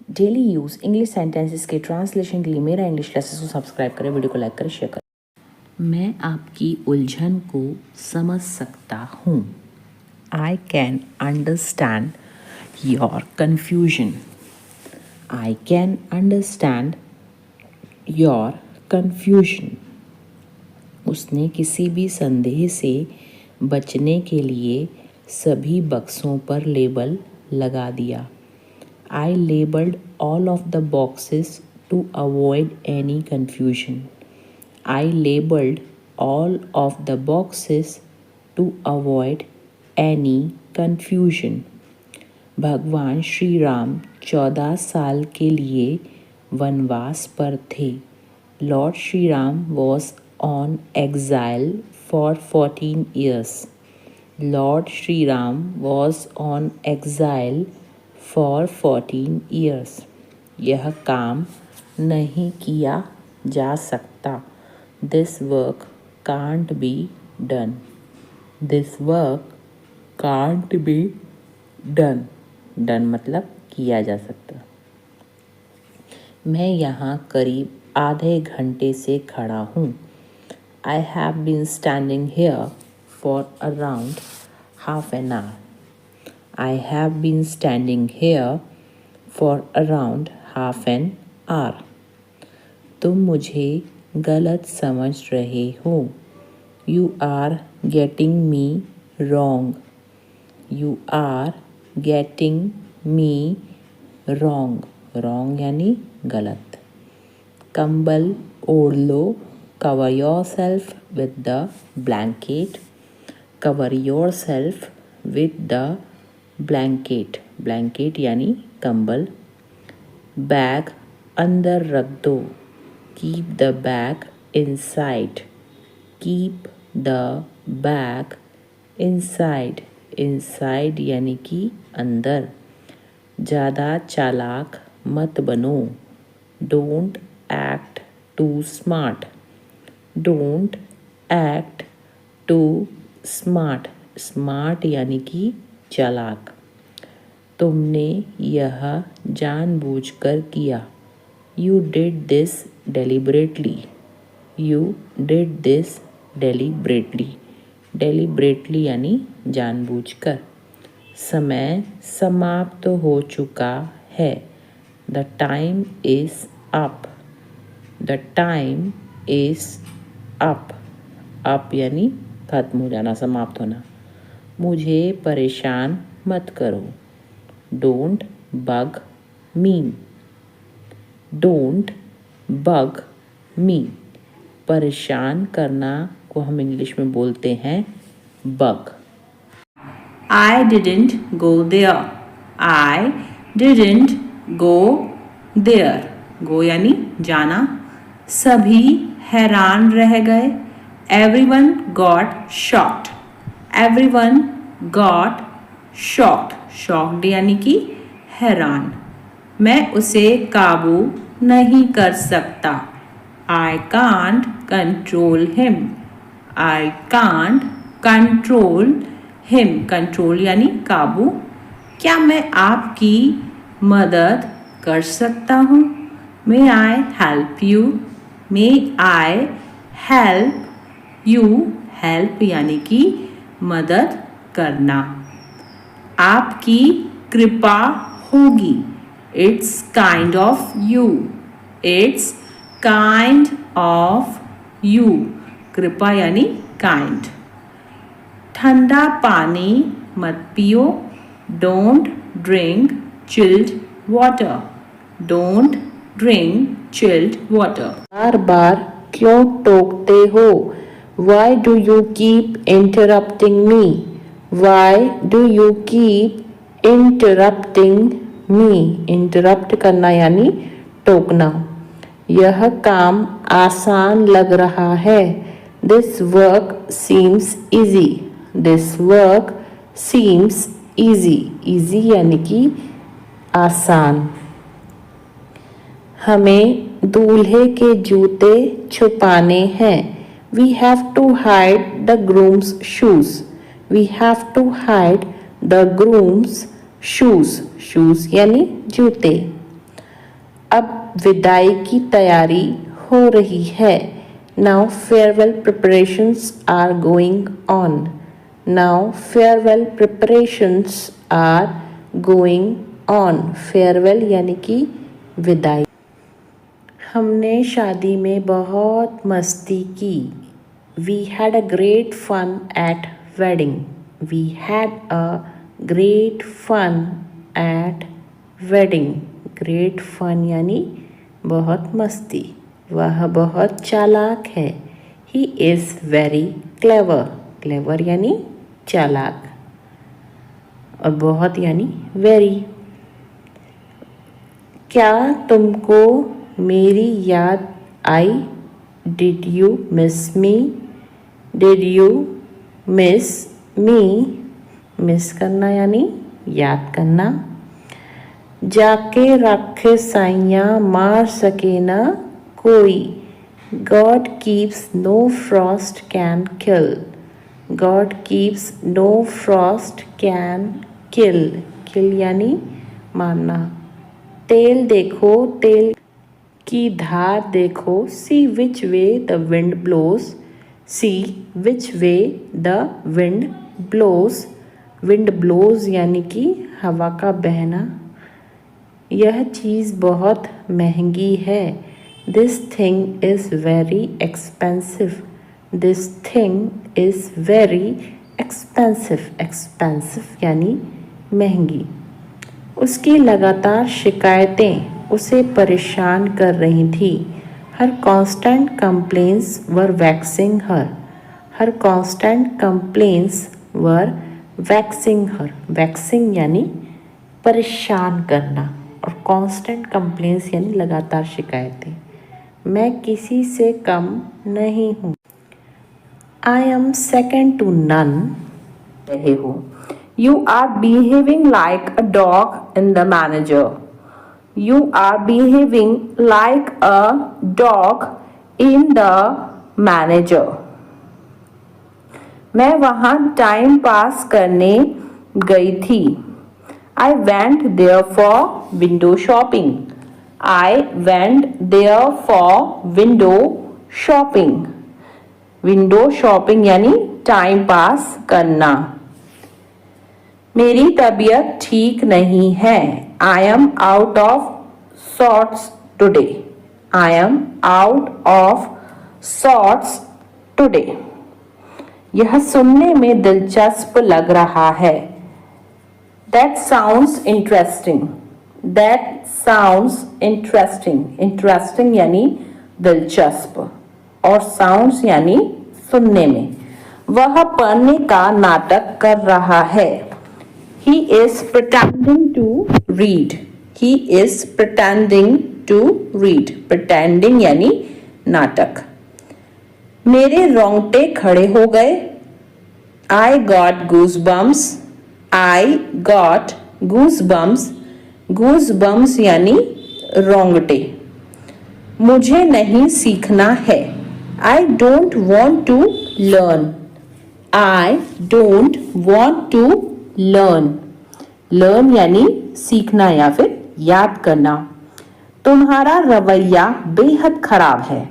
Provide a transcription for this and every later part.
Daily use English sentences के translation के लिए मेरा इंग्लिश क्लासेस को सब्सक्राइब करें, वीडियो को लाइक करें, शेयर करें। मैं आपकी उलझन को समझ सकता हूँ। I can understand your confusion. I can understand your confusion. उसने किसी भी संदेह से बचने के लिए सभी बक्सों पर लेबल लगा दिया। I labeled all of the boxes to avoid any confusion. I labeled all of the boxes to avoid any confusion. भगवान श्री राम 14 साल के लिए वनवास पर थे। Lord Sri Ram was on exile for 14 years. Lord Sri Ram was on exile for 14 years. यह काम नहीं किया जा सकता। This work can't be done. This work can't be done. Done मतलब किया जा सकता। मैं यहाँ करीब आधे घंटे से खड़ा हूँ। I have been standing here for around half an hour. I have been standing here for around half an hour. तुम मुझे गलत समझ रहे हो। You are getting me wrong. You are getting me wrong. Wrong यानी गलत। कंबल ओढ़ लो। Cover yourself with the blanket. Cover yourself with the blanket. Blanket यानी कंबल। बैग अंदर रख दो। Keep the bag inside. Keep the bag inside. Inside यानी कि अंदर। ज़्यादा चालाक मत बनो। Don't act too smart. Don't act too smart. Smart यानी कि चालाक। तुमने यह जानबूझकर किया। You did this deliberately. You did this deliberately. Deliberately यानी जानबूझकर। समय समाप्त हो चुका है। The time is up. The time is up. Up यानी खत्म हो जाना, समाप्त होना। मुझे परेशान मत करो। Don't bug me. Don't bug me. परेशान करना को हम इंग्लिश में बोलते हैं bug. I didn't go there. I didn't go there. Go यानी जाना। सभी हैरान रह गए। Everyone got shocked. Everyone got shocked. Shocked यानी कि हैरान। मैं उसे काबू नहीं कर सकता। I can't control him. I can't control him. Control यानी काबू। क्या मैं आपकी मदद कर सकता हूँ? May I help you? May I help you? Help यानी कि मदद करना। आपकी कृपा होगी। It's kind of you. It's kind of you. कृपा यानी kind. ठंडा पानी मत पियो। Don't drink chilled water. Don't drink chilled water. बार बार क्यों टोकते हो? Why do you keep interrupting me? Why do you keep interrupting me? Interrupt करना यानी टोकना। यह काम आसान लग रहा है। This work seems easy. This work seems easy. Easy यानी कि आसान। हमें दूल्हे के जूते छुपाने हैं। We have to hide the groom's shoes. We have to hide the groom's shoes. Shoes यानी जूते। अब विदाई की तैयारी हो रही है। Now farewell preparations are going on. Now farewell preparations are going on. Farewell यानी कि विदाई। हमने शादी में बहुत मस्ती की। We had a great fun at wedding. We had a great fun at wedding. Great fun यानी बहुत मस्ती। वह बहुत चालाक है। He is very clever. Clever यानी चालाक और बहुत यानी वेरी। क्या तुमको मेरी याद आई? Did you miss me? Did you miss me? Miss करना यानी याद करना। जाके रखे साइयाँ मार सके ना कोई। God keeps no frost can kill. God keeps no frost can kill. Kill यानी मारना। तेल देखो, तेल की धार देखो। See which way the wind blows. See which way the wind blows. Wind blows यानी कि हवा का बहना। यह चीज़ बहुत महंगी है। This thing is very expensive. This thing is very expensive. Expensive यानी महंगी। उसकी लगातार शिकायतें उसे परेशान कर रही थी। हर कॉन्स्टेंट कंप्लेंट्स वर वैक्सिंग हर। हर कॉन्स्टेंट कंप्लेंट्स वर वैक्सिंग हर। वैक्सिंग यानी परेशान करना और कांस्टेंट कंप्लेंट्स यानी लगातार शिकायतें। मैं किसी से कम नहीं हूँ। I am second to none. रहे हो। You are behaving like a dog in the manager. You are behaving like a dog in the manager. मैं वहाँ टाइम पास करने गई थी। I went there for window shopping. I went there for window shopping. Window shopping यानी time pass करना। मेरी तबीयत ठीक नहीं है। I am out of sorts today. I am out of sorts today. यह सुनने में दिलचस्प लग रहा है। That sounds interesting. That sounds interesting. Interesting यानी दिलचस्प और sounds यानी सुनने में। वह पढ़ने का नाटक कर रहा है। He is pretending to read. He is pretending to read. Pretending यानी नाटक। मेरे रोंगटे खड़े हो गए। I got goosebumps. I got goosebumps. Goosebumps यानी रोंगटे। मुझे नहीं सीखना है। I don't want to learn. I don't want to learn. Learn यानी सीखना या फिर याद करना। तुम्हारा रवैया बेहद खराब है।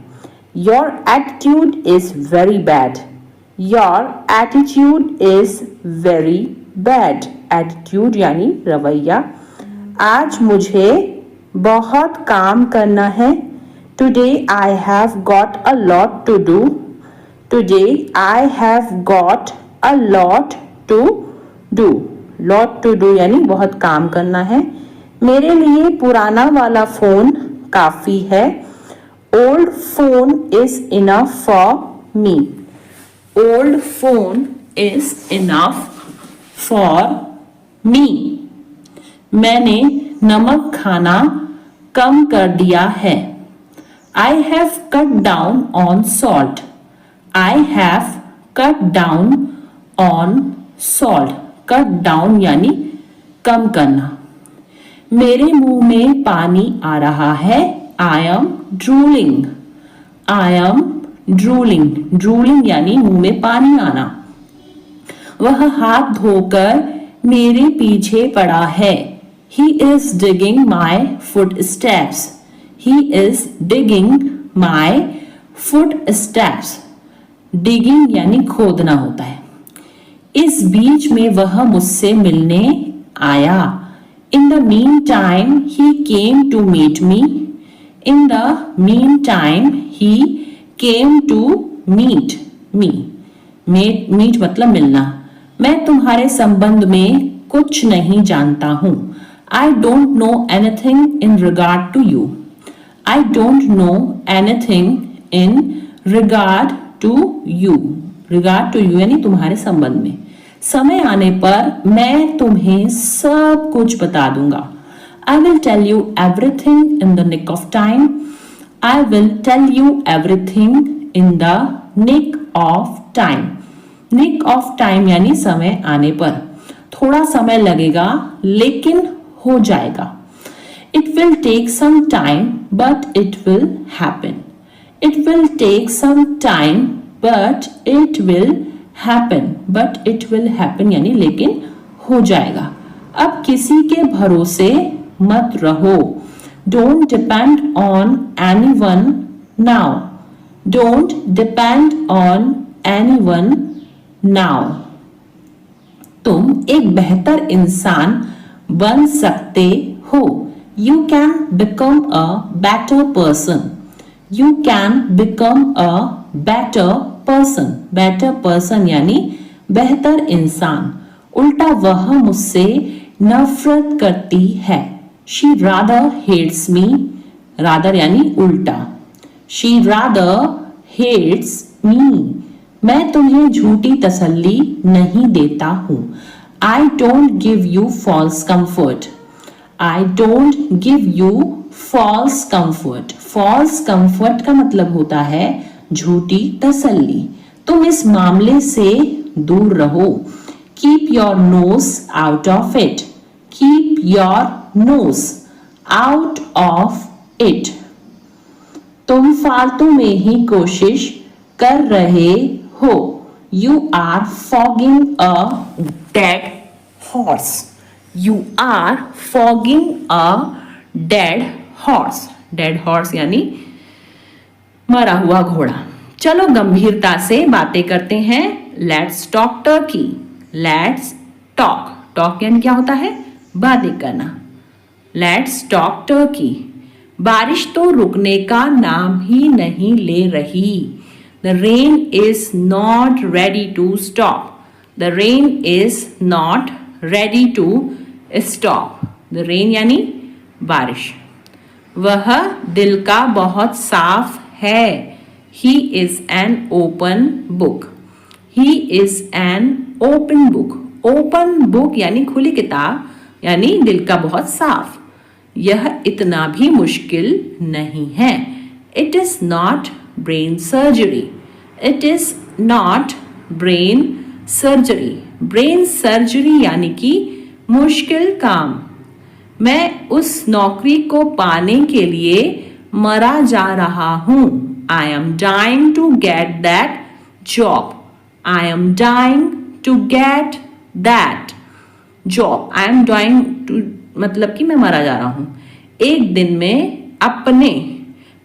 Your attitude is very bad. Your attitude is very bad. Attitude यानी रवैया। आज मुझे बहुत काम करना है। Today I have got a lot to do. Today I have got a lot to do. Lot to do यानी बहुत काम करना है। मेरे लिए पुराना वाला फोन काफी है। Old phone is enough for me. Old phone is enough for me. मैंने नमक खाना कम कर दिया है। I have cut down on salt. I have cut down on salt. Cut down यानी कम करना। मेरे मुंह में पानी आ रहा है। I am drooling. I am drooling. Drooling यानी मुंह में पानी आना। वह हाथ धोकर मेरे पीछे पड़ा है। He is digging my footsteps. He is digging my footsteps. Digging यानी खोदना होता है। इस बीच में वह मुझसे मिलने आया। In the meantime, he came to meet me. In the meantime, he came to meet me. Meet मतलब मिलना। मैं तुम्हारे संबंध में कुछ नहीं जानता हूँ। I don't know anything in regard to you. I don't know anything in regard to you. Regard to you यानी तुम्हारे संबंध में। समय आने पर मैं तुम्हें सब कुछ बता दूंगा। I will tell you everything in the nick of time. I will tell you everything in the nick of time. Nick of time यानी समय आने पर। थोड़ा समय लगेगा लेकिन हो जाएगा। It will take some time, but it will happen. It will take some time, but it will happen. But it will happen यानी लेकिन हो जाएगा। अब किसी के भरोसे मत रहो। Don't depend on anyone now. Don't depend on anyone now. तुम एक बेहतर इंसान बन सकते हो। You can become a better person. You can become a better person. Better person यानी बेहतर इंसान। उल्टा वह मुझसे नफरत करती है। She rather hates me. Rather यानी उल्टा। She rather hates me. मैं तुम्हें झूठी तसल्ली नहीं देता हूँ। I don't give you false comfort. I don't give you false comfort. False comfort का मतलब होता है झूठी तसल्ली। तुम इस मामले से दूर रहो। Keep your nose out of it. Keep your nose out of it. तुम फालतू में ही कोशिश कर रहे हो। You are fogging a dead horse. You are fogging a dead horse. Dead horse यानी मरा हुआ घोड़ा। चलो गंभीरता से बातें करते हैं। Let's talk turkey. Let's talk. Talk यानी क्या होता है? बातें करना। Let's talk turkey. बारिश तो रुकने का नाम ही नहीं ले रही। The rain is not ready to stop. The rain is not ready to stop. The rain यानी बारिश। वह दिल का बहुत साफ है। He is an open book. He is an open book. Open book यानी खुली किताब यानी दिल का बहुत साफ। यह इतना भी मुश्किल नहीं है। It is not brain surgery. It is not brain surgery. Brain surgery यानी कि मुश्किल काम। मैं उस नौकरी को पाने के लिए मरा जा रहा हूँ। I am dying to get that job. I am dying to get that job. I am dying to मतलब कि मैं मरा जा रहा हूँ। एक दिन में अपने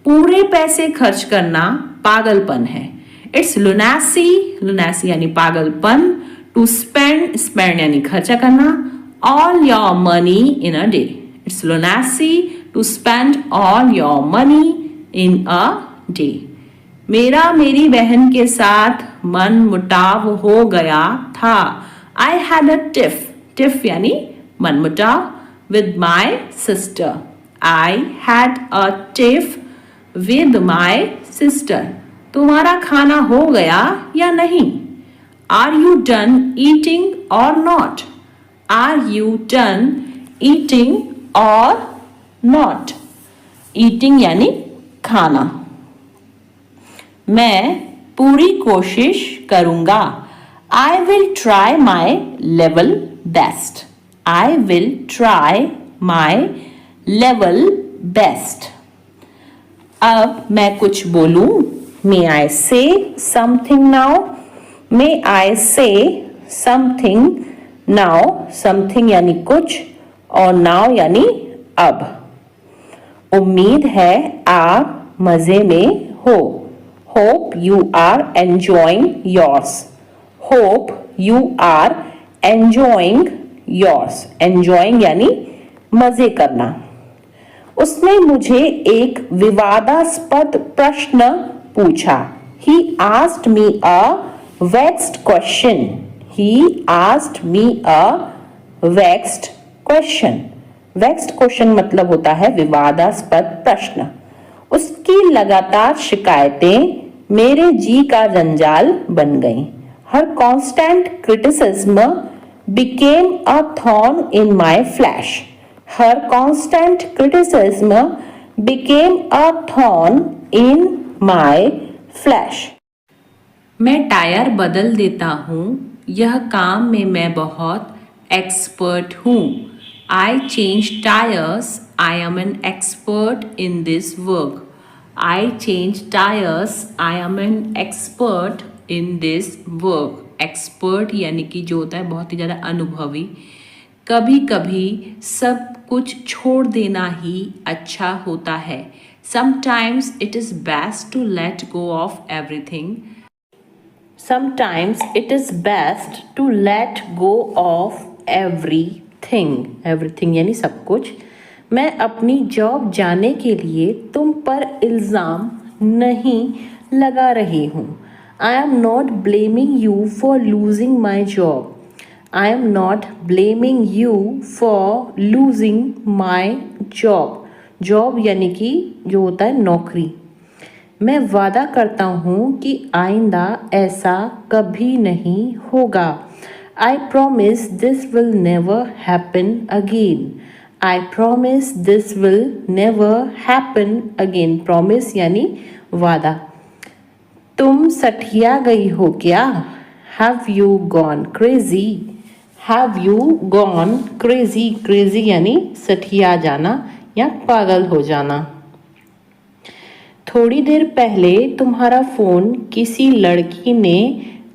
पूरे पैसे खर्च करना पागलपन है। It's lunacy. Lunacy यानी पागलपन। To spend. Spend यानी खर्चा करना। All your money in a day. It's lunacy to spend all your money in a day. मेरा मेरी बहन के साथ मन मुटाव हो गया था। I had a tiff. Tiff यानी मन मुटाव with my sister. I had a tiff with my sister. तुम्हारा खाना हो गया या नहीं? Are you done eating or not? Are you done eating or not? Eating यानी खाना। मैं पूरी कोशिश करूंगा। I will try my level best. I will try my level best. अब मैं कुछ बोलूं? May I say something now? May I say something now? Something यानी कुछ और now यानी अब। उम्मीद है आप मजे में हो। Hope you are enjoying yours. Hope you are enjoying yours. Enjoying यानी मजे करना। उसने मुझे एक विवादास्पद प्रश्न पूछा। He asked me a vexed question. He asked me a vexed question. Vexed question मतलब होता है विवादास्पद प्रश्न। उसकी लगातार शिकायतें मेरे जी का जंजाल बन गईं। Her constant criticism became a thorn in my flesh. Her constant criticism became a thorn in my flesh. मैं टायर बदल देता हूँ। यह काम में मैं बहुत एक्सपर्ट हूँ। I change tyres. I am an expert in this work. I change tyres. I am an expert in this work. Expert यानी कि जो होता है बहुत ही ज़्यादा अनुभवी। कभी कभी सब कुछ छोड़ देना ही अच्छा होता है। Sometimes it is best to let go of everything. Sometimes it is best to let go of everything. Everything यानी सब कुछ। मैं अपनी जॉब जाने के लिए तुम पर इल्ज़ाम नहीं लगा रही हूँ। I am not blaming you for losing my job. I am not blaming you for losing my job. Job यानी कि जो होता है नौकरी। मैं वादा करता हूँ कि आइंदा ऐसा कभी नहीं होगा। I promise this will never happen again. I promise this will never happen again. Promise यानी वादा। तुम सठिया गई हो क्या? Have you gone crazy? Have you gone crazy? Crazy यानी सठिया जाना या पागल हो जाना। थोड़ी देर पहले तुम्हारा फोन किसी लड़की ने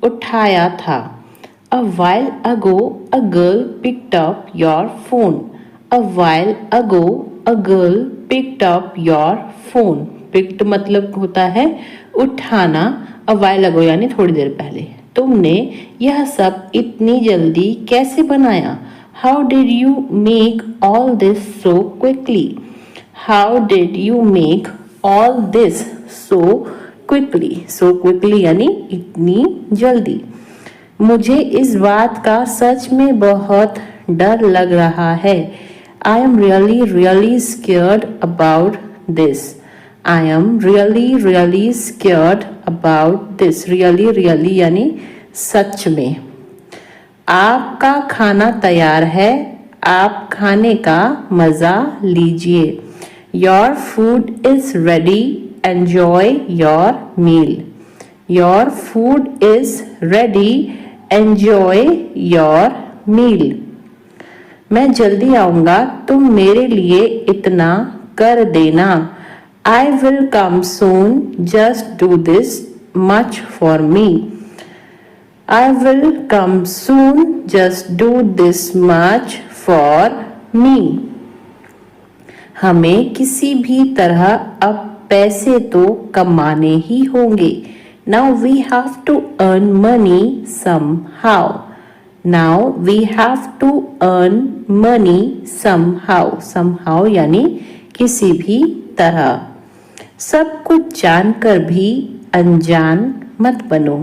उठाया था। A while ago a girl picked up your phone. A while ago a girl picked up your phone. Picked मतलब होता है उठाना। A while ago यानी थोड़ी देर पहले। तुमने यह सब इतनी जल्दी कैसे बनाया? How did you make all this so quickly? How did you make all this so quickly? So quickly यानी इतनी जल्दी। मुझे इस बात का सच में बहुत डर लग रहा है। I am really really scared about this. I am really really scared about this. Really really यानी सच में। आपका खाना तैयार है। आप खाने का मज़ा लीजिए। Your food is ready. Enjoy your meal. Your food is ready. Enjoy your meal. मैं जल्दी आऊँगा। तुम मेरे लिए इतना कर देना। I will come soon. Just do this much for me. I will come soon. Just do this much for me. हमें किसी भी तरह अब पैसे तो कमाने ही होंगे। Now we have to earn money somehow. Now we have to earn money somehow. Somehow यानी किसी भी तरह। सब कुछ जानकर भी अनजान मत बनो।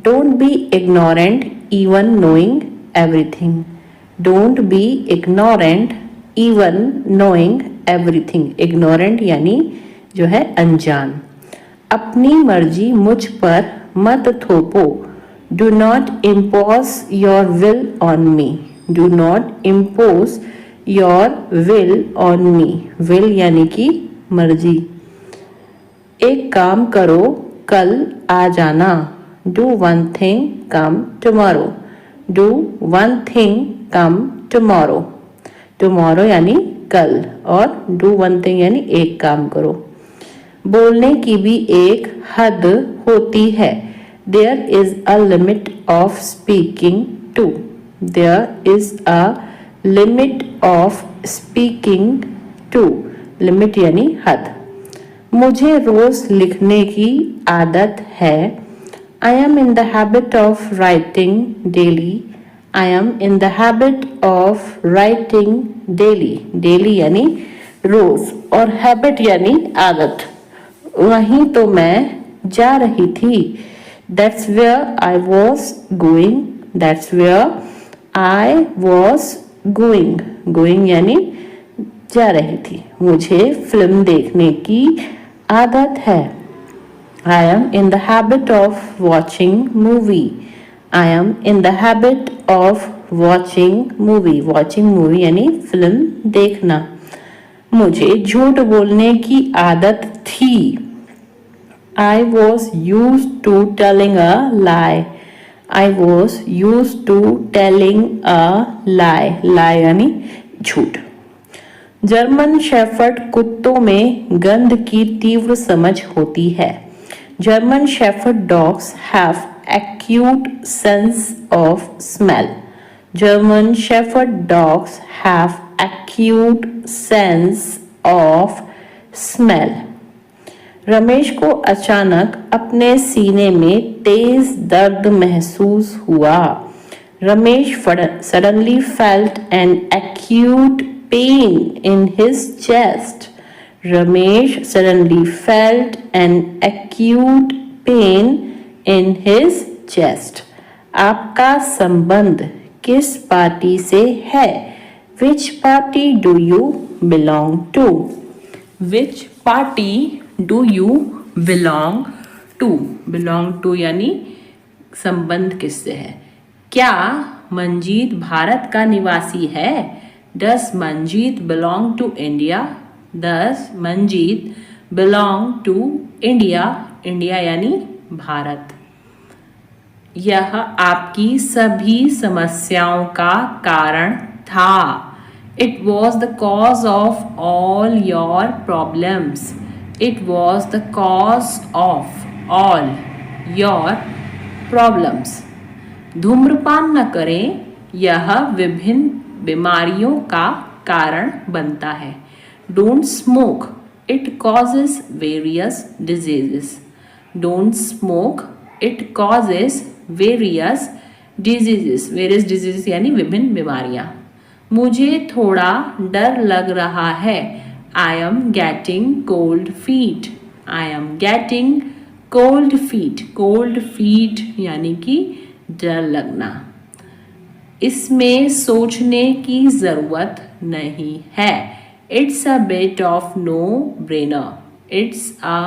Don't be ignorant even knowing everything. Don't be ignorant even knowing everything. Ignorant यानी जो है अनजान। अपनी मर्जी मुझ पर मत थोपो। Do not impose your will on me. Do not impose your will on me. Will यानी कि मर्जी। एक काम करो, कल आ जाना। Do one thing, come tomorrow. Do one thing, come tomorrow. Tomorrow यानी कल और do one thing यानी एक काम करो। बोलने की भी एक हद होती है। There is a limit of speaking too. There is a limit of speaking too. Limit यानी हद। मुझे रोज लिखने की आदत है। I am in the habit of writing daily. I am in the habit of writing daily. Daily यानी रोज और habit यानी आदत। वहीं तो मैं जा रही थी। That's where I was going. That's where I was going. Going यानी जा रही थी। मुझे फिल्म देखने की आदत है। I am in the habit of watching movie. I am in the habit of watching movie. Watching movie यानी फिल्म देखना। मुझे झूठ बोलने की आदत थी। I was used to telling a lie. I was used to telling a lie. Lie यानी झूठ। जर्मन शेफर्ड कुत्तों में गंध की तीव्र समझ होती है। German shepherd dogs have acute sense of smell. German shepherd dogs have acute sense of smell. Ramesh को अचानक अपने सीने में तेज दर्द महसूस हुआ। Ramesh suddenly felt an acute pain in his chest. Ramesh suddenly felt an acute pain in his chest. आपका संबंध किस पार्टी से है? Which party do you belong to? Which party do you belong to? Belong to यानी संबंध किससे है? क्या मंजीत भारत का निवासी है? Does Manjeet belong to India? Does Manjeet belong to India? India यानी भारत। यह आपकी सभी समस्याओं का कारण था। It was the cause of all your problems. It was the cause of all your problems. धूम्रपान न करें, यह विभिन्न बीमारियों का कारण बनता है। Don't smoke. It causes various diseases. Don't smoke. It causes various diseases. Various diseases यानी विभिन्न बीमारियां। मुझे थोड़ा डर लग रहा है। I am getting cold feet. I am getting cold feet. Cold feet यानी कि डर लगना। इसमें सोचने की जरूरत नहीं है। It's a bit of no brainer. It's a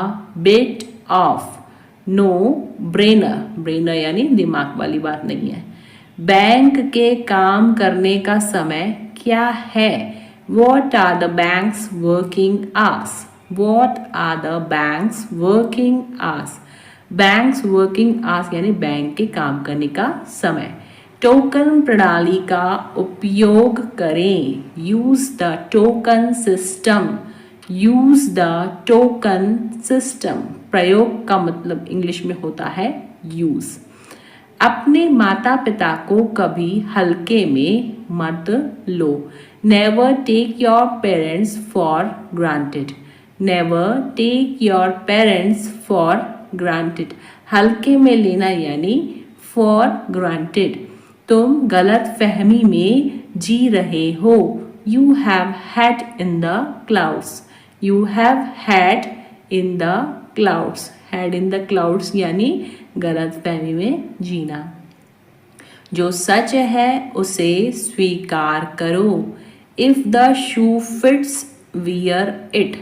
bit of no brainer. Brainer यानी दिमाग वाली बात नहीं है। बैंक के काम करने का समय क्या है? What are the bank's working hours? What are the bank's working hours? Bank's working hours यानी बैंक के काम करने का समय। टोकन प्रणाली का उपयोग करें। Use the token system. Use the token system. प्रयोग का मतलब इंग्लिश में होता है use. अपने माता पिता को कभी हल्के में मत लो। Never take your parents for granted. Never take your parents for granted. हल्के में लेना यानी for granted. तुम गलत फहमी में जी रहे हो। You have had in the clouds. You have had in the clouds. Had in the clouds यानी गलत फहमी में जीना। जो सच है उसे स्वीकार करो। If the shoe fits, wear it.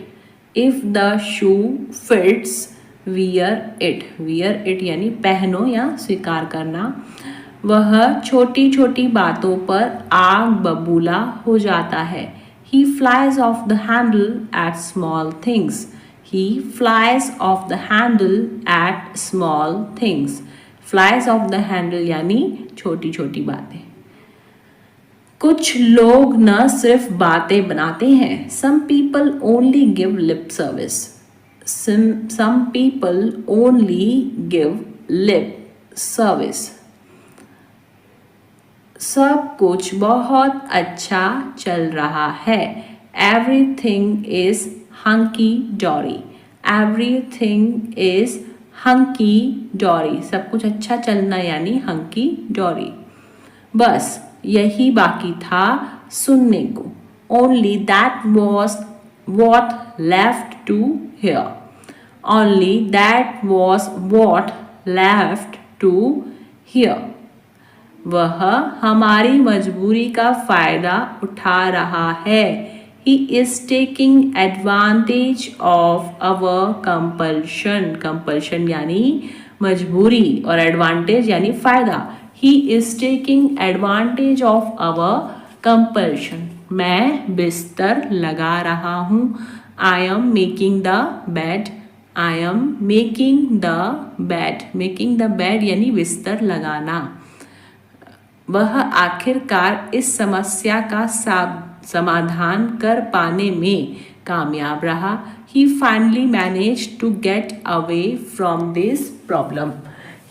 If the shoe fits, wear it. Wear it यानी पहनो या स्वीकार करना। वह छोटी छोटी बातों पर आग बबूला हो जाता है। He flies off the handle at small things. He flies off the handle at small things. Flies off the handle यानी छोटी छोटी बातें। कुछ लोग न सिर्फ बातें बनाते हैं। Some people only give lip service. Some people only give lip service. सब कुछ बहुत अच्छा चल रहा है। Everything is hunky dory. Everything is hunky dory. सब कुछ अच्छा चलना यानी hunky dory. बस यही बाकी था सुनने को. Only that was what left to hear. Only that was what left to hear. वह हमारी मजबूरी का फायदा उठा रहा है. He is taking advantage of our compulsion. Compulsion यानी मजबूरी और advantage यानी फायदा. He is taking advantage of our compulsion. मैं बिस्तर लगा रहा हूँ. I am making the bed. I am making the bed. Making the bed यानी बिस्तर लगाना. वह आखिरकार इस समस्या का समाधान कर पाने में कामयाब रहा. He finally managed to get away from this problem.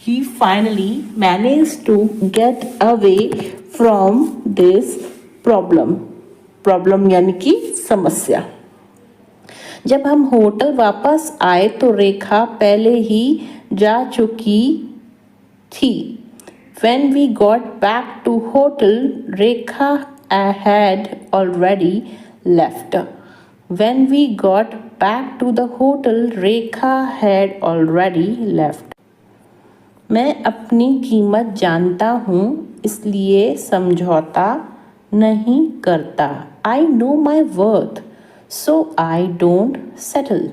He finally managed to get away from this problem. Problem यानी कि समस्या. जब हम होटल वापस आए तो रेखा पहले ही जा चुकी थी. When we got back to hotel, Rekha had already left. When we got back to the hotel, Rekha had already left. मैं अपनी कीमत जानता हूँ इसलिए समझौता नहीं करता. I know my worth, so I don't settle.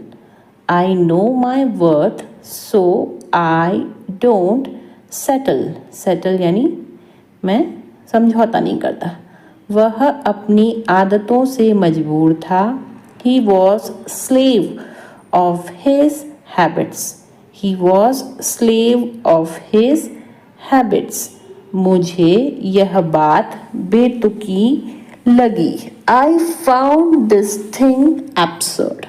I know my worth, so I don't settle. Settle यानी मैं समझौता नहीं करता. वह अपनी आदतों से मजबूर था. He was slave of his habits. He was slave of his habits. मुझे यह बात बेतुकी लगी. I found this thing absurd.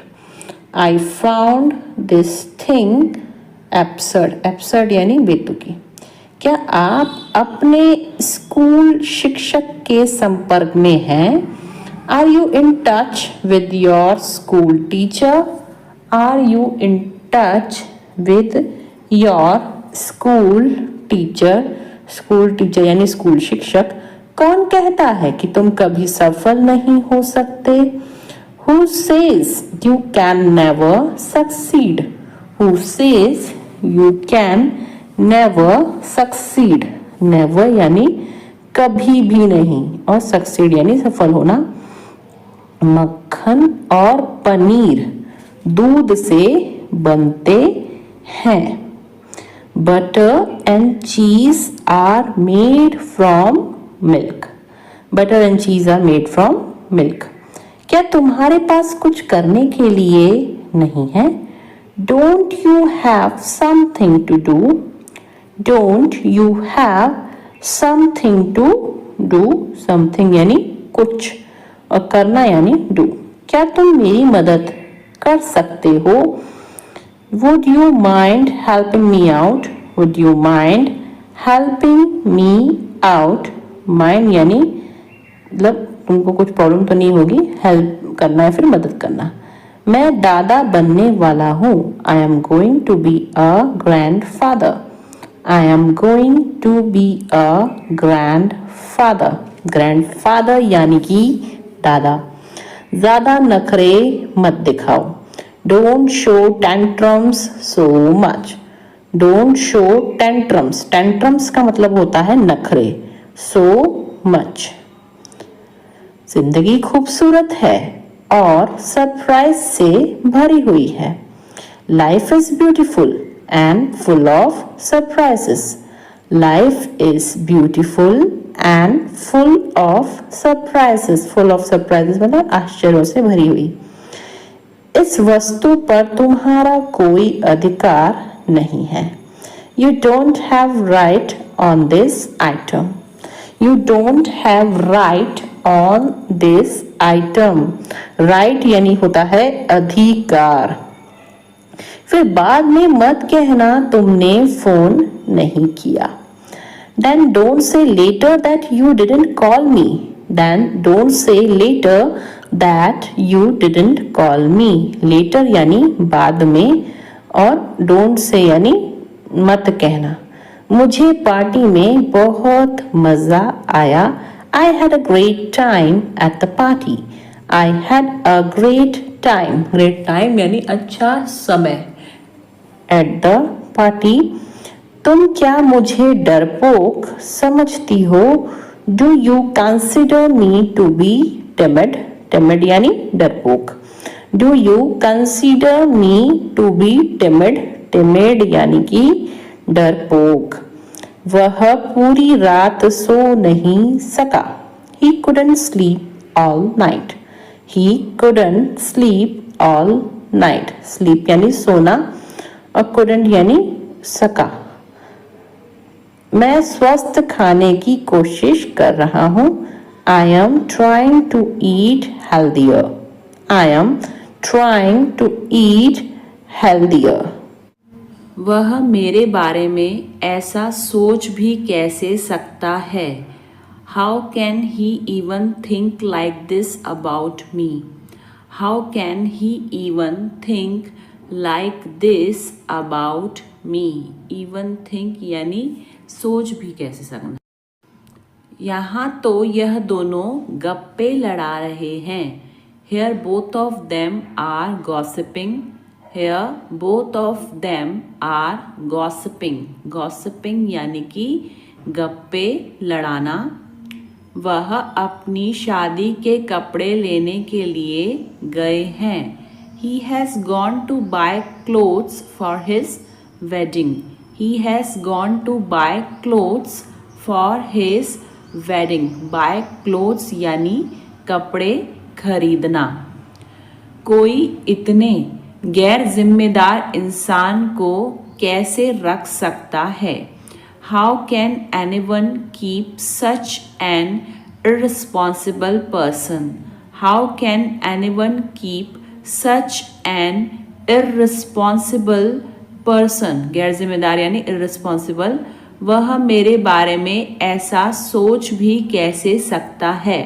I found this thing absurd. Absurd यानी बेतुकी. क्या आप अपने स्कूल शिक्षक के संपर्क में हैं? Are you in touch with your school teacher? Are you in touch with your school teacher? School teacher यानी स्कूल शिक्षक. कौन कहता है कि तुम कभी सफल नहीं हो सकते? Who says you can never succeed? Who says you can never succeed? Never यानी कभी भी नहीं और succeed यानी सफल होना. मक्खन और पनीर दूध से बनते हैं. Butter and cheese are made from milk. Butter and cheese are made from milk. क्या तुम्हारे पास कुछ करने के लिए नहीं है? Don't you have something to do? Don't you have something to do? Something यानी कुछ और करना यानी do. क्या तुम मेरी मदद कर सकते हो? Would you mind helping me out? Would you mind helping me out? Mind यानी मतलब तुमको कुछ प्रॉब्लम तो नहीं होगी. हेल्प करना है फिर मदद करना. मैं दादा बनने वाला हूँ. I am going to be a grandfather. I am going to be a grandfather. Grandfather यानी कि दादा. ज़्यादा नखरे मत दिखाओ. Don't show tantrums so much. Don't show tantrums. Tantrums का मतलब होता है नखरे. So much. जिंदगी खूबसूरत है और सरप्राइज से भरी हुई है. Life is beautiful and full of surprises. Life is beautiful and full of surprises. Full of surprises मतलब आश्चर्यों से भरी हुई. इस वस्तु पर तुम्हारा कोई अधिकार नहीं है. You don't have right on this item. You don't have right on this item. Right यानी होता है अधिकार. फिर बाद में मत कहना तुमने फोन नहीं किया. Then don't say later that you didn't call me. Then don't say later that you didn't call me. Later यानी बाद में, और डोंट से यानी मत कहना। मुझे पार्टी में बहुत मजा आया। I had a great time at the party. I had a great time, great time यानी अच्छा समय, एट द पार्टी। तुम क्या मुझे डरपोक समझती हो? Do you consider me to be timid? Timid यानी डरपोक। Do you consider me to be timid? Timid यानी कि डरपोक। वह पूरी रात सो नहीं सका। He couldn't sleep all night. He couldn't sleep all night. Sleep यानी सोना और couldn't यानी सका। मैं स्वस्थ खाने की कोशिश कर रहा हूँ। I am trying to eat healthier. I am trying to eat healthier. वह मेरे बारे में ऐसा सोच भी कैसे सकता है? How can he even think like this about me? How can he even think like this about me? Even think यानी सोच भी कैसे सकना। यहाँ तो यह दोनों गप्पे लड़ा रहे हैं। Here both of them are gossiping. Here both of them are gossiping. Gossiping यानी कि गप्पे लड़ाना। वह अपनी शादी के कपड़े लेने के लिए गए हैं। He has gone to buy clothes for his wedding. He has gone to buy clothes for his wedding. Buy clothes यानी कपड़े खरीदना। कोई इतने गैर जिम्मेदार इंसान को कैसे रख सकता है? How can anyone keep such an irresponsible person? How can anyone keep such an irresponsible person? गैर जिम्मेदार यानी irresponsible। वह मेरे बारे में ऐसा सोच भी कैसे सकता है?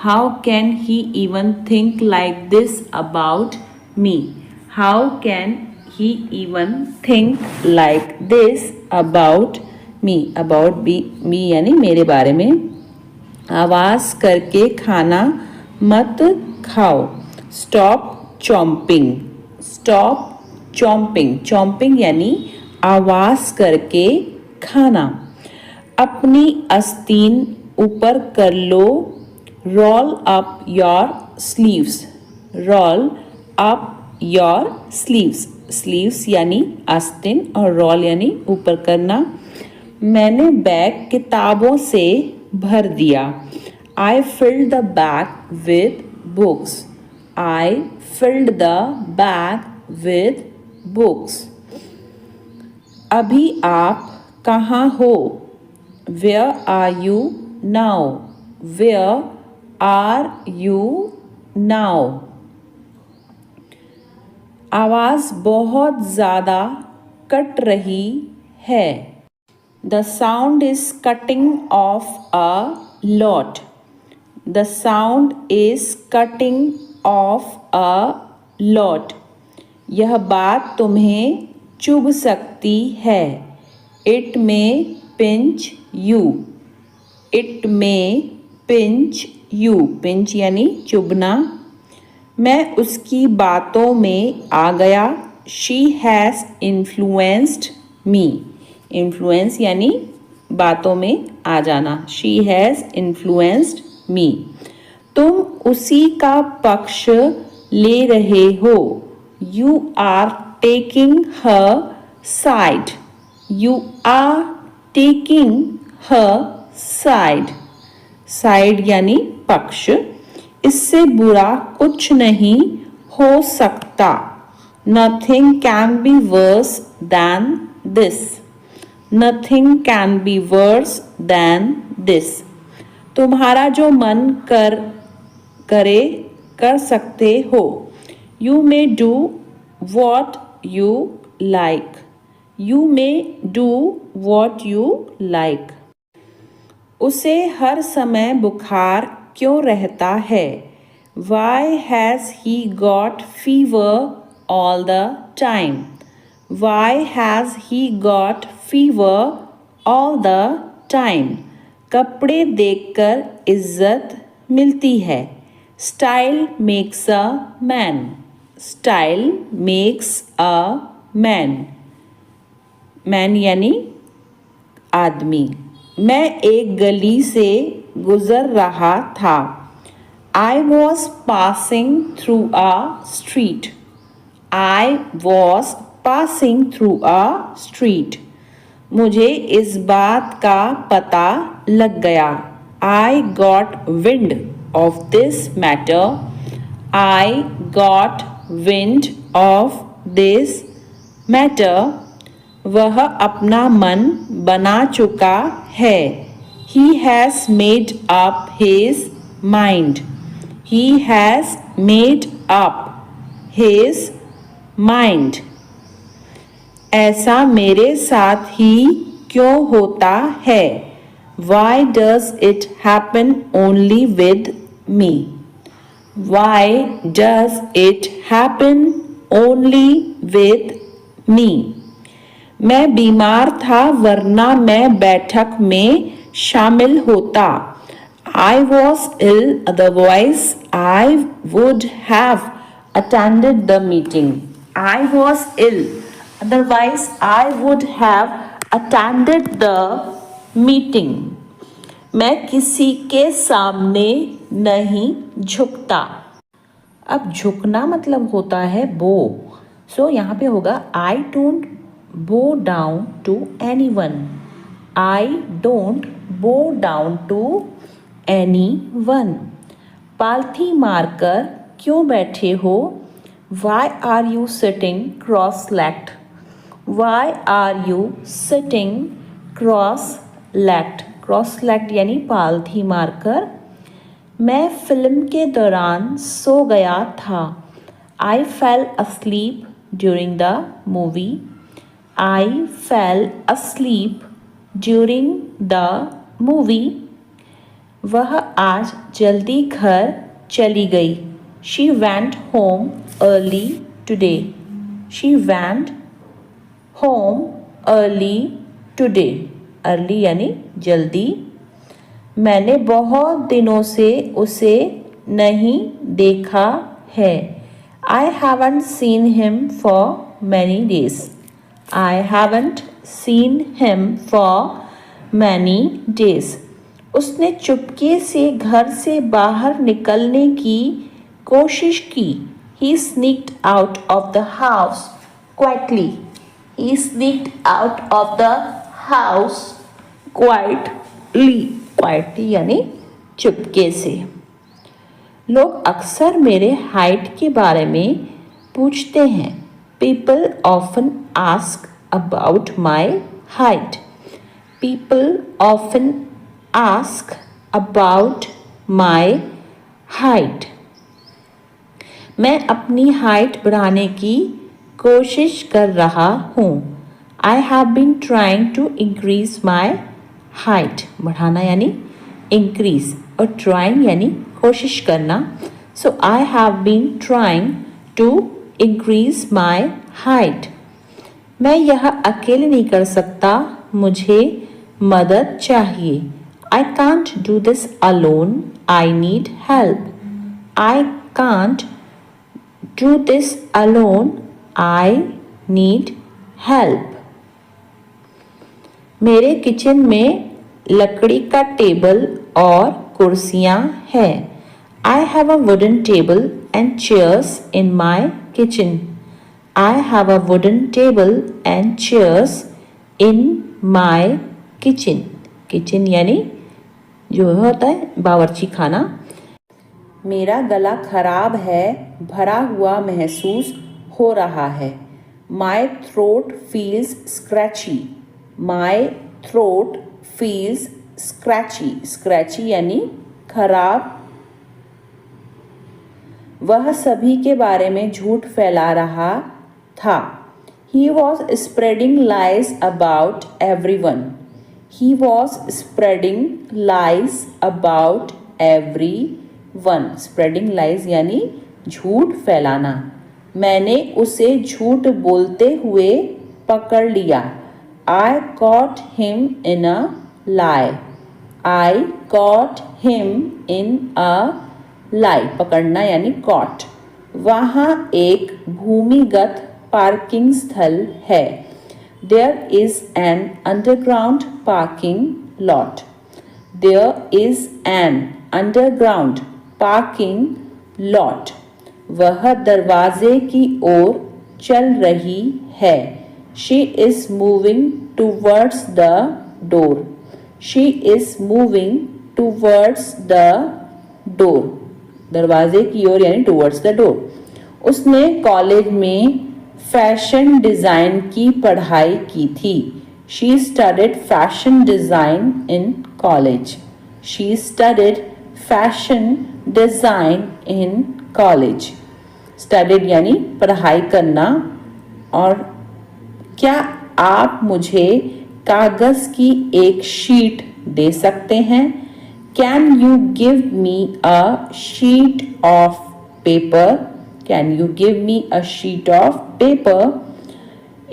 How can he even think like this about me? How can he even think like this about me? About me यानी मेरे बारे में। आवाज़ करके खाना मत खाओ। Stop chomping. Stop chomping. Chomping यानी आवाज़ करके खाना। अपनी आस्तीन ऊपर कर लो। Roll up your sleeves. Roll up your sleeves. Sleeves यानी आस्तीन और roll यानी ऊपर करना। मैंने बैग किताबों से भर दिया। I filled the bag with books. I filled the bag with books. अभी आप कहाँ हो? Where are you now? Where are you now? आवाज़ बहुत ज़्यादा कट रही है। The sound is cutting off a lot. The sound is cutting off a lot. यह बात तुम्हें चुभ सकती है। It may pinch you. It may pinch you. Pinch यानी चुभना। मैं उसकी बातों में आ गया। She has influenced me. Influence यानी बातों में आ जाना। She has influenced me. तुम उसी का पक्ष ले रहे हो। You are taking her side. You are taking her side. Side यानी पक्ष। इससे बुरा कुछ नहीं हो सकता। Nothing can be worse than this. Nothing can be worse than this. तुम्हारा जो मन कर सकते हो। You may do what you like. You may do what you like. उसे हर समय बुखार क्यों रहता है? Why has he got fever all the time? Why has he got fever all the time? कपड़े देखकर इज्जत मिलती है. Style makes a man. Style makes a man. Man यानी आदमी. मैं एक गली से गुजर रहा था. I was passing through a street. I was passing through a street. मुझे इस बात का पता लग गया. I got wind of this matter. I got wind of this matter. वह अपना मन बना चुका है. He has made up his mind. He has made up his mind. ऐसा मेरे साथ ही क्यों होता है? Why does it happen only with me? Why does it happen only with me? मैं बीमार था वरना मैं बैठक में शामिल होता. I was ill, otherwise I would have attended the meeting. I was ill, otherwise I would have attended the meeting. मैं किसी के सामने नहीं झुकता. अब झुकना मतलब होता है बो. सो यहाँ पे होगा I don't bow down to anyone. I don't bow down to anyone. पालथी मारकर क्यों बैठे हो? Why are you sitting cross-legged? Why are you sitting cross-legged? Cross-legged यानी पालथी मारकर. मैं फिल्म के दौरान सो गया था. I fell asleep during the movie. I fell asleep during the movie. वह आज जल्दी घर चली गई. She went home early today. She went home early today. Early यानी जल्दी. मैंने बहुत दिनों से उसे नहीं देखा है. I haven't seen him for many days. I haven't seen him for many days. उसने चुपके से घर से बाहर निकलने की कोशिश की. He sneaked out of the house quietly. He sneaked out of the house quietly. Quietly यानी चुपके से. लोग अक्सर मेरे हाइट के बारे में पूछते हैं. People often ask about my height. People often ask about my height. मैं अपनी हाइट बढ़ाने की कोशिश कर रहा हूँ. I have been trying to increase my height. बढ़ाना यानी increase और trying यानी कोशिश करना. So I have been trying to increase my height. मैं यह अकेले नहीं कर सकता. मुझे मदद चाहिए. I can't do this alone. I need help. I can't do this alone. I need help. मेरे किचन में लकड़ी का टेबल और कुर्सियाँ हैं. I have a wooden table and chairs in my kitchen. I have a wooden table and chairs in my kitchen. Kitchen यानी जो होता है बावर्ची खाना. मेरा गला खराब है. भरा हुआ महसूस हो रहा है. My throat feels scratchy. My throat feels scratchy. Scratchy यानी खराब. वह सभी के बारे में झूठ फैला रहा था. He was spreading lies about everyone. He was spreading lies about everyone. 1. Spreading lies यानी झूठ फैलाना। मैंने उसे झूठ बोलते हुए पकड़ लिया। I caught him in a lie. I caught him in a lie. पकड़ना यानी caught। वहाँ एक भूमिगत पार्किंग स्थल है। There is an underground parking lot. There is an underground parking lot. वह दरवाजे की ओर चल रही है। She is moving towards the door. She is moving towards the door. दरवाजे की ओर यानी towards the door. उसने कॉलेज में फैशन डिज़ाइन की पढ़ाई की थी। She studied fashion design in college. She studied fashion design in college. Studied यानी पढ़ाई करना। और क्या आप मुझे कागज़ की एक शीट दे सकते हैं? Can you give me a sheet of paper? Can you give me a sheet of paper?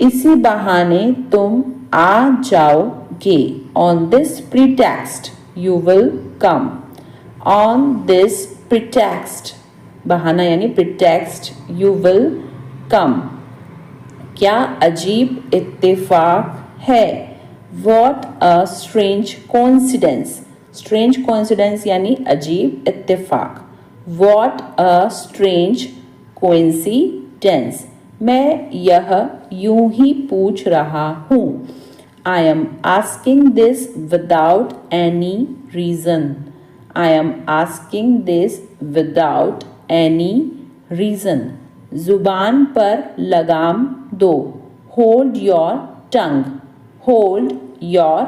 इसी बहाने तुम आ जाओगे। On this pretext you will come. On this pretext बहाना यानी pretext you will come. क्या अजीब इत्तेफाक है। What a strange coincidence. Strange coincidence यानी अजीब इत्तेफाक। What a strange coincidence. मैं यह यूं ही पूछ रहा हूँ। I am asking this without any reason. I am asking this without any reason. जुबान पर लगाम दो। Hold your tongue. Hold your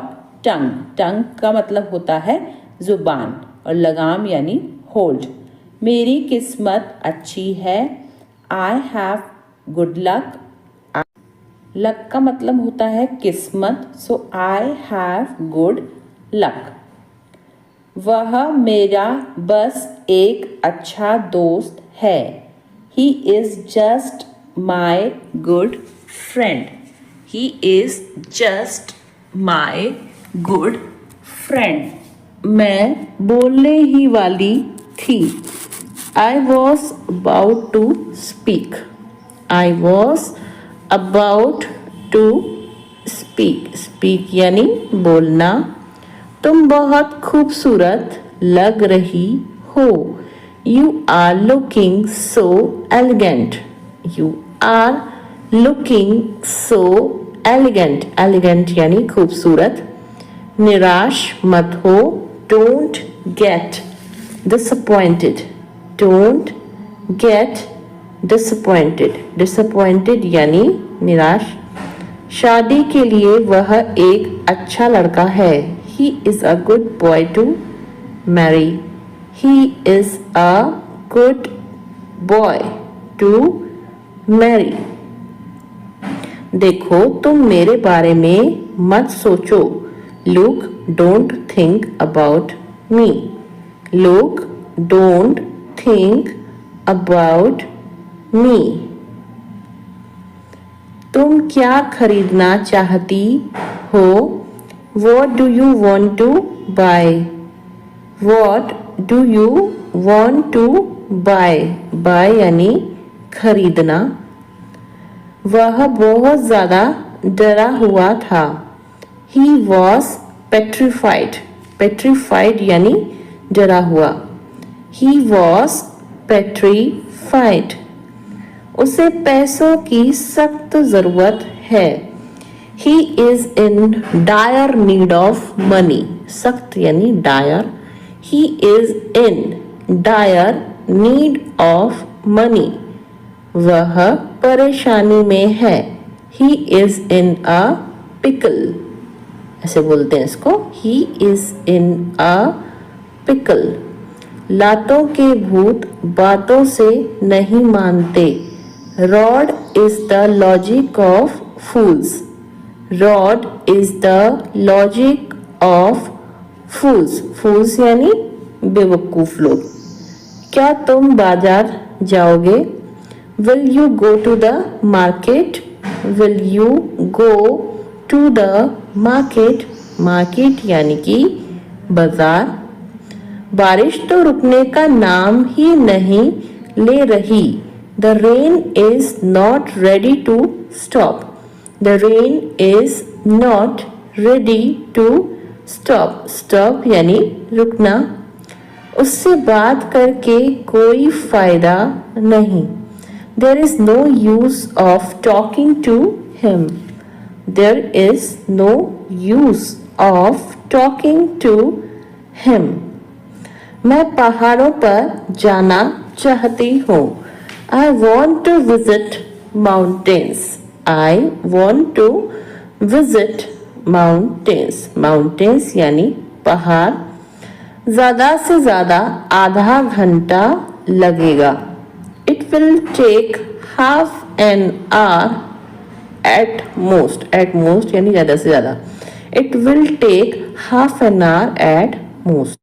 tongue. Tongue का मतलब होता है जुबान और लगाम यानी hold. मेरी किस्मत अच्छी है। I have good luck. Luck का मतलब होता है किस्मत, सो I have good luck. वह मेरा बस एक अच्छा दोस्त है। He is just my good friend. He is just my good friend. मैं बोलने ही वाली थी। I was about to speak. I was about to speak. Speak यानी बोलना। तुम बहुत खूबसूरत लग रही हो। You are looking so elegant. You are looking so elegant. Elegant यानी खूबसूरत। निराश मत हो। Don't get disappointed. Don't get disappointed. Disappointed यानी निराश। शादी के लिए वह एक अच्छा लड़का है। He is a good boy to marry. He is a good boy to marry. देखो तुम मेरे बारे में मत सोचो। Look, don't think about me. Look, don't think about me. तुम क्या खरीदना चाहती हो? What do you want to buy? What do you want to buy? Buy यानी खरीदना। वह बहुत ज़्यादा डरा हुआ था। He was petrified. Petrified यानी डरा हुआ। He was petrified. उसे पैसों की सख्त ज़रूरत है। He is in dire need of money. सख्त यानी dire. He is in dire need of money. वह परेशानी में है। He is in a pickle. ऐसे बोलते हैं इसको। He is in a pickle. लातों के भूत बातों से नहीं मानते। Rod is the logic of fools. Rod is the logic of fools. Fools यानी बेवकूफ लोग। क्या तुम बाजार जाओगे? Will you go to the market? Will you go to the market? Market यानी कि बाजार। बारिश तो रुकने का नाम ही नहीं ले रही। The rain is not ready to stop. The rain is not ready to stop. Stop यानी रुकना। उससे बात करके कोई फायदा नहीं। There is no use of talking to him. There is no use of talking to him. मैं पहाड़ों पर जाना चाहती हूँ। I want to visit mountains. I want to visit mountains. Mountains यानी पहाड़। ज्यादा से ज्यादा आधा घंटा लगेगा। It will take half an hour at most. At most यानी ज्यादा से ज्यादा। It will take half an hour at most.